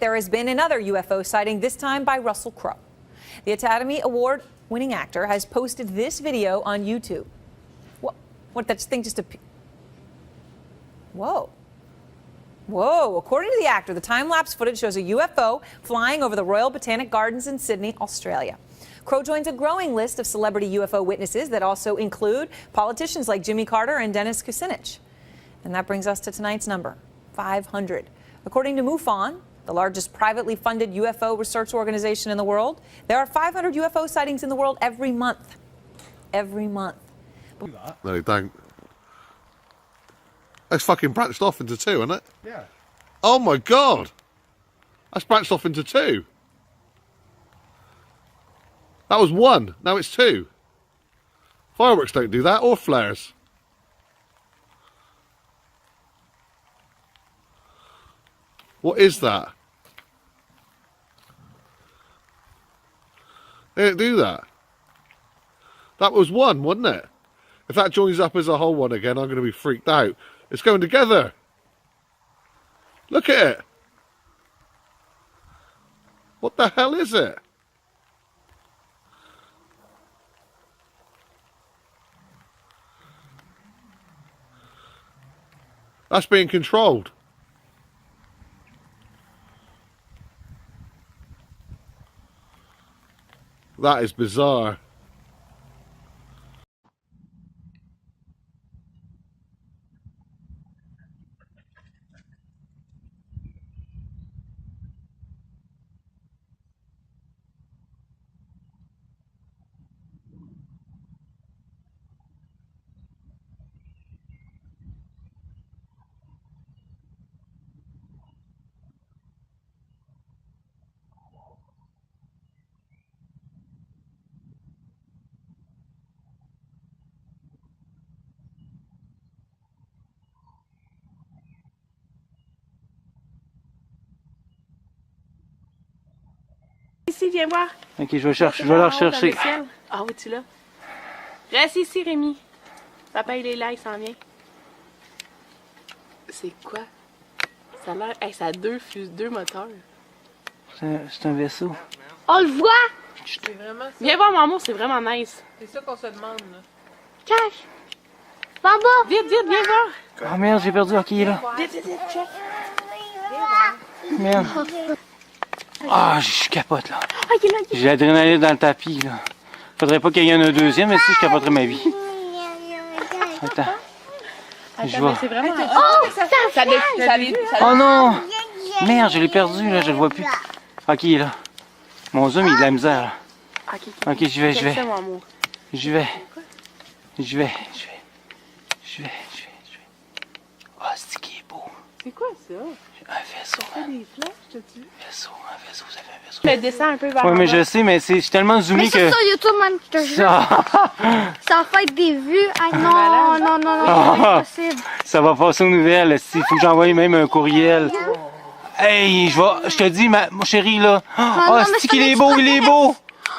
there has been another UFO sighting, this time by Russell Crowe. The Academy Award-winning actor has posted this video on YouTube. What that thing just appeared? Whoa. Whoa. According to the actor, the time-lapse footage shows a UFO flying over the Royal Botanic Gardens in Sydney, Australia. Crowe joins a growing list of celebrity UFO witnesses that also include politicians like Jimmy Carter and Dennis Kucinich. And that brings us to tonight's number, 500. According to MUFON, the largest privately funded UFO research organization in the world, there are 500 UFO sightings in the world every month. Every month. No, they don't. That's fucking branched off into two, isn't it? Yeah. Oh my God! That's branched off into two. That was one, now it's two. Fireworks don't do that, or flares. What is that? They don't do that. That was one, wasn't it? If that joins up as a whole one again, I'm going to be freaked out. It's going together. Look at it. What the hell is it? That's being controlled. That is bizarre. Ici, viens voir. Ok, je vais chercher, je vais la rechercher. Ah oui, tu l'as. Reste ici, Rémi. Papa, il est là, il s'en vient. C'est quoi? Ça a l'air... Hey, ça a deux moteurs. C'est un vaisseau. On le voit? C'est vraiment ça. Viens voir, maman, c'est vraiment nice. C'est ça qu'on se demande, là. Cache! Baba! Vite, vite, viens voir. Oh merde, j'ai perdu. Ok, il est là. Vite, vite, vite, check. Merde. Ah, je capote là. Ah, il est là, il est là. J'ai l'adrénaline dans le tapis là. Faudrait pas qu'il y en ait un deuxième, mais si je capoterais ma vie. Attends. Je vois. C'est vraiment... Oh! Ça Oh non! Merde, je l'ai perdu là, je le vois plus. Ok, il est là. Mon zoom, il a de la misère là. Ok, j'y vais. J'y vais. Oh, c'est qui est beau. C'est quoi ça? Un vaisseau. C'est des flashs, t'as-tu? Un vaisseau, ça fait un vaisseau. Le dessin un peu vers Ouais, mais je sais, mais c'est tellement zoomé Mais que... c'est sur YouTube, man, je te jure. Ça fait des vues. Ah non, c'est impossible. Ça va passer aux nouvelles. Il faut que j'envoie même un courriel. Hey, je te dis, ma chérie, là. Oh, c'est qu'il est beau, il est beau.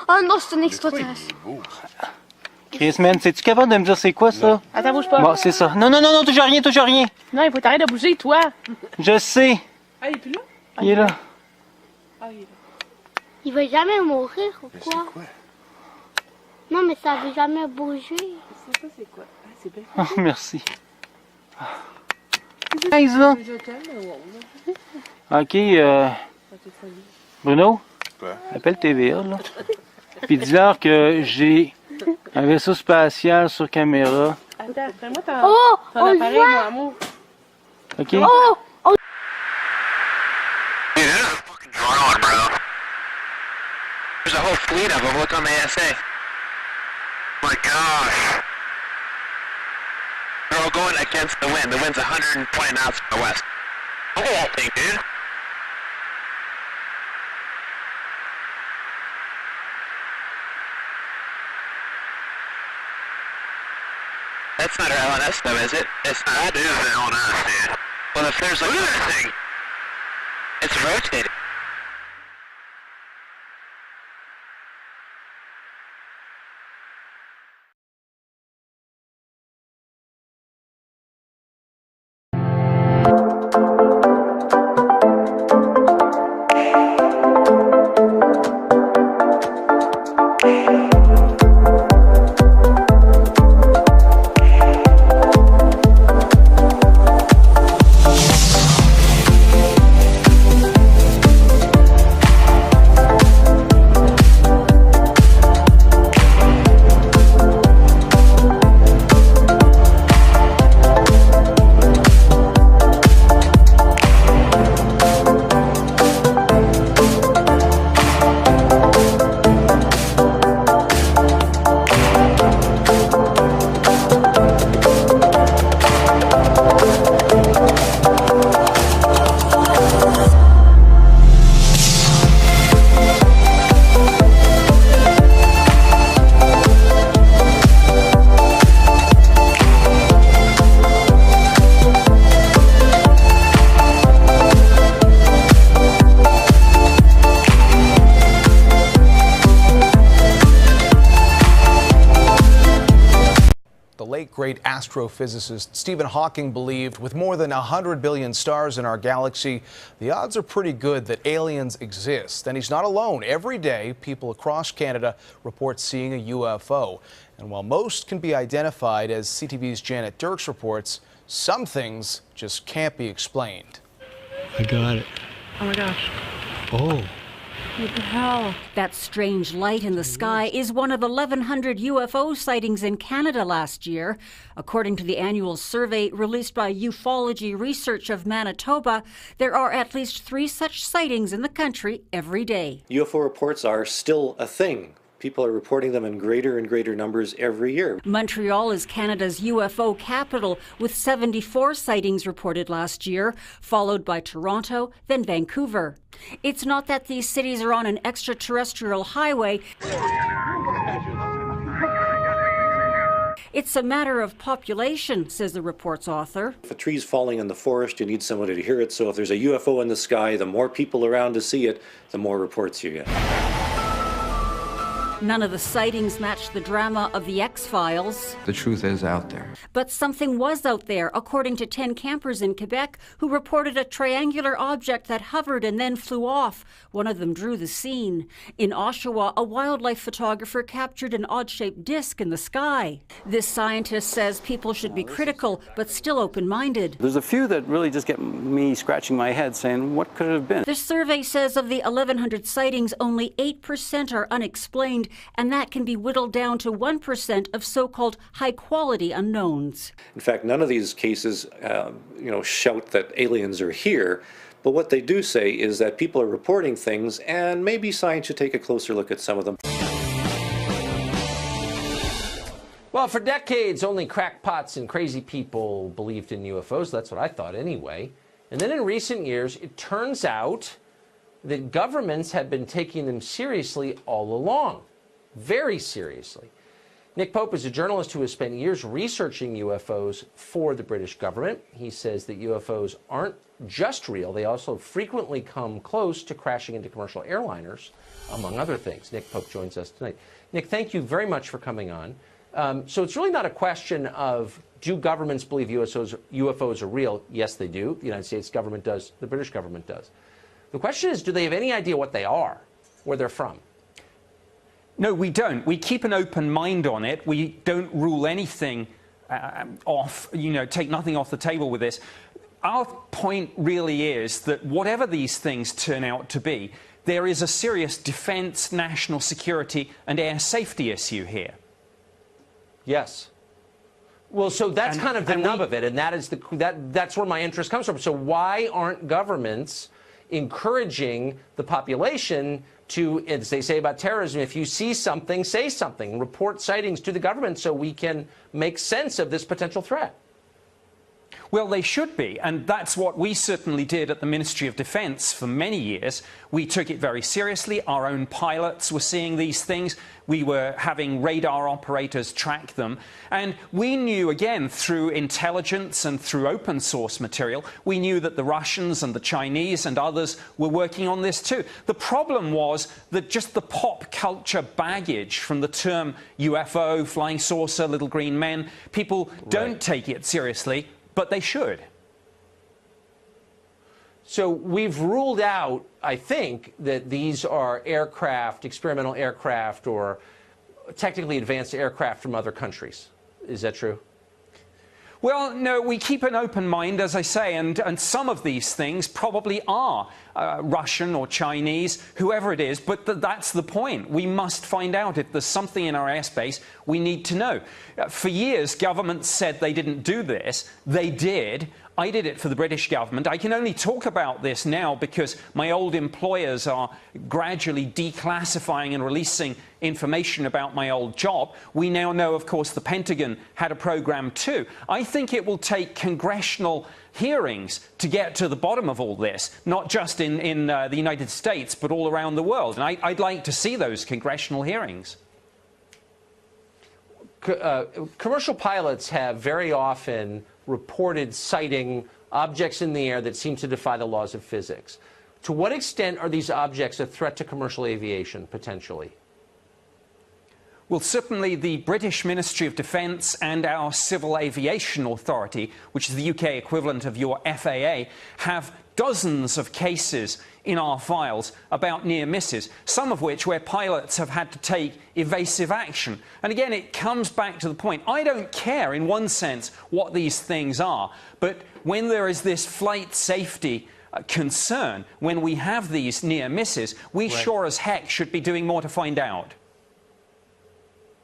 Oh non, c'est un extraterrestre. Chris, man, sais-tu capable de me dire c'est quoi ça? Attends, bouge pas. Bon, c'est ça. Non, touche à rien. Non, il faut t'arrêter de bouger, toi. Je sais. Ah, il est plus là? Il est là. Ah, il est là. Il va jamais mourir ou quoi? Non, mais ça veut jamais bouger. Ça, c'est quoi? Ah, c'est bien. Oh, merci. Nice, là. Ok, Bruno, appelle TVA, là. Puis dis-leur que j'ai un vaisseau spatial sur caméra. Attends, prends-moi ton On le appareil, voit. mon amour. Ok? Dude, there's a fucking drone, bro. There's a whole fleet of them. Look on the ASA. Oh my gosh. They're all going against the wind. The wind's 120 knots from the west. Look at that thing, dude. That's not our LNS though, is it? It's not. That is the LNS, dude. Well, if there's like... Look at that thing! It's rotating. great astrophysicist Stephen Hawking believed with more than 100 billion stars in our galaxy, the odds are pretty good that aliens exist. And he's not alone. Every day, people across Canada report seeing a UFO. And while most can be identified, as CTV's Janet Dirks reports, some things just can't be explained. I got it. Oh my gosh. Oh. What the hell? That strange light in the sky is one of 1,100 UFO sightings in Canada last year. According to the annual survey released by Ufology Research of Manitoba, there are at least 3 such sightings in the country every day. UFO reports are still a thing. People are reporting them in greater and greater numbers every year. Montreal is Canada's UFO capital, with 74 sightings reported last year, followed by Toronto, then Vancouver. It's not that these cities are on an extraterrestrial highway. It's a matter of population, says the report's author. If a tree's falling in the forest, you need somebody to hear it. So if there's a UFO in the sky, the more people around to see it, the more reports you get. None of the sightings match the drama of the X-Files. The truth is out there. But something was out there, according to 10 campers in Quebec who reported a triangular object that hovered and then flew off. One of them drew the scene. In Oshawa, a wildlife photographer captured an odd-shaped disc in the sky. This scientist says people should be critical, but still open-minded. There's a few that really just get me scratching my head saying, what could it have been? The survey says of the 1,100 sightings, only 8% are unexplained, and that can be whittled down to 1% of so-called high-quality unknowns. In fact, none of these cases, shout that aliens are here. But what they do say is that people are reporting things, and maybe science should take a closer look at some of them. Well, for decades, only crackpots and crazy people believed in UFOs. That's what I thought anyway. And then in recent years, it turns out that governments have been taking them seriously all along. Very seriously. Nick Pope is a journalist who has spent years researching UFOs for the British government. He says that UFOs aren't just real, they also frequently come close to crashing into commercial airliners, among other things. Nick Pope joins us tonight. Nick, thank you very much for coming on. So it's really not a question of, do governments believe UFOs are real? Yes, they do. The United States government does. The British government does. The question is, do they have any idea what they are, where they're from? No, we don't. We keep an open mind on it. We don't rule anything off, take nothing off the table with this. Our point really is that whatever these things turn out to be, there is a serious defense, national security, and air safety issue here. Yes. Well, so that's kind of the nub of it, and that's where my interest comes from. So why aren't governments encouraging the population to, as they say about terrorism, if you see something, say something, report sightings to the government so we can make sense of this potential threat? Well, they should be, and that's what we certainly did at the Ministry of Defence for many years. We took it very seriously. Our own pilots were seeing these things. We were having radar operators track them. And we knew, again, through intelligence and through open source material, we knew that the Russians and the Chinese and others were working on this too. The problem was that just the pop culture baggage from the term UFO, flying saucer, little green men, people don't take it seriously. But they should. So we've ruled out, I think, that these are aircraft, experimental aircraft, or technically advanced aircraft from other countries. Is that true? Well, no, we keep an open mind, as I say, and some of these things probably are Russian or Chinese, whoever it is, but that's the point. We must find out if there's something in our airspace we need to know. For years, governments said they didn't do this. They did. I did it for the British government. I can only talk about this now because my old employers are gradually declassifying and releasing information about my old job. We now know, of course, the Pentagon had a program too. I think it will take congressional hearings to get to the bottom of all this, not just in the United States, but all around the world. And I'd like to see those congressional hearings. Commercial pilots have very often reported sighting objects in the air that seem to defy the laws of physics. To what extent are these objects a threat to commercial aviation, potentially? Well, certainly the British Ministry of Defence and our Civil Aviation Authority, which is the UK equivalent of your FAA, have dozens of cases in our files about near misses, some of which where pilots have had to take evasive action. And again, it comes back to the point, I don't care in one sense what these things are, but when there is this flight safety concern, when we have these near misses, we sure as heck should be doing more to find out.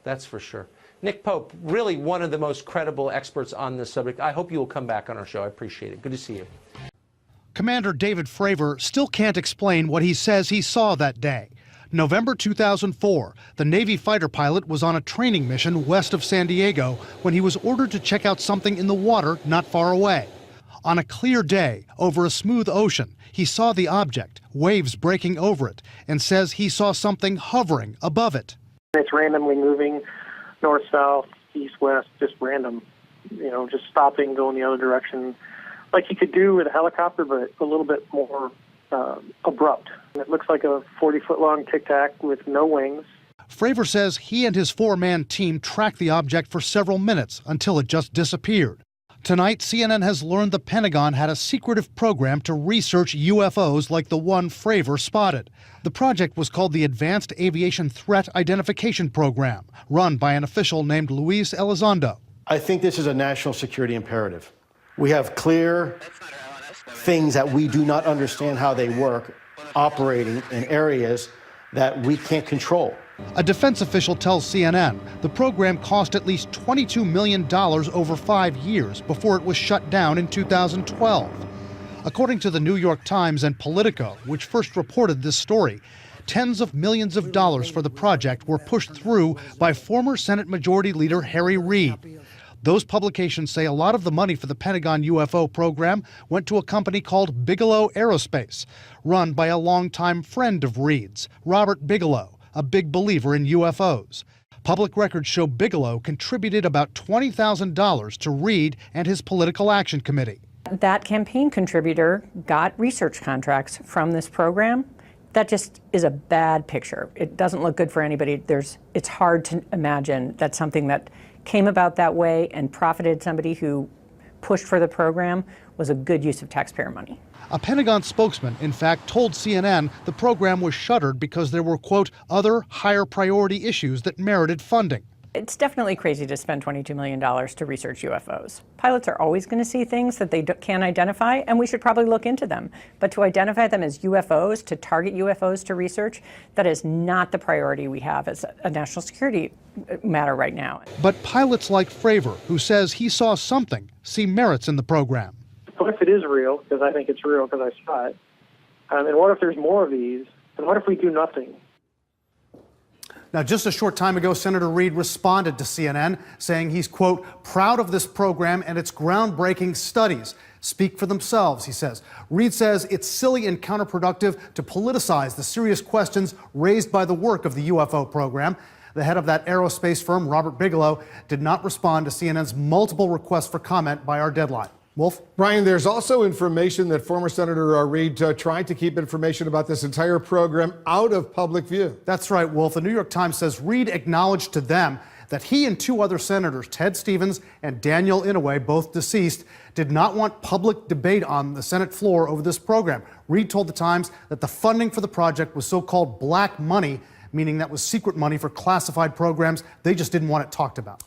That's for sure. Nick Pope, really one of the most credible experts on this subject. I hope you will come back on our show. I appreciate it. Good to see you. Commander David Fravor still can't explain what he says he saw that day. November 2004, the Navy fighter pilot was on a training mission west of San Diego when he was ordered to check out something in the water not far away. On a clear day, over a smooth ocean, he saw the object, waves breaking over it, and says he saw something hovering above it. It's randomly moving north, south, east, west, just random, just stopping, going the other direction, like you could do with a helicopter, but a little bit more abrupt. It looks like a 40-foot-long tic-tac with no wings. Fravor says he and his four-man team tracked the object for several minutes until it just disappeared. Tonight, CNN has learned the Pentagon had a secretive program to research UFOs like the one Fravor spotted. The project was called the Advanced Aviation Threat Identification Program, run by an official named Luis Elizondo. I think this is a national security imperative. We have clear things that we do not understand how they work, operating in areas that we can't control. A defense official tells CNN the program cost at least $22 million over 5 years before it was shut down in 2012. According to the New York Times and Politico, which first reported this story, tens of millions of dollars for the project were pushed through by former Senate Majority Leader Harry Reid. Those publications say a lot of the money for the Pentagon UFO program went to a company called Bigelow Aerospace, run by a longtime friend of Reid's, Robert Bigelow, a big believer in UFOs. Public records show Bigelow contributed about $20,000 to Reid and his Political Action Committee. That campaign contributor got research contracts from this program. That just is a bad picture. It doesn't look good for anybody. It's hard to imagine that something that came about that way and profited somebody who pushed for the program was a good use of taxpayer money. A Pentagon spokesman, in fact, told CNN the program was shuttered because there were, quote, other higher priority issues that merited funding. It's definitely crazy to spend $22 million to research UFOs. Pilots are always going to see things that they can't identify, and we should probably look into them. But to identify them as UFOs, to target UFOs to research, that is not the priority we have as a national security matter right now. But pilots like Fravor, who says he saw something, see merits in the program. What if it is real? Because I think it's real because I saw it. And what if there's more of these? And what if we do nothing? Now, just a short time ago, Senator Reid responded to CNN, saying he's, quote, proud of this program and its groundbreaking studies. Speak for themselves, he says. Reid says it's silly and counterproductive to politicize the serious questions raised by the work of the UFO program. The head of that aerospace firm, Robert Bigelow, did not respond to CNN's multiple requests for comment by our deadline. Wolf? Brian, there's also information that former Senator Reid tried to keep information about this entire program out of public view. That's right, Wolf. The New York Times says Reid acknowledged to them that he and two other senators, Ted Stevens and Daniel Inouye, both deceased, did not want public debate on the Senate floor over this program. Reid told the Times that the funding for the project was so-called black money, meaning that was secret money for classified programs. They just didn't want it talked about.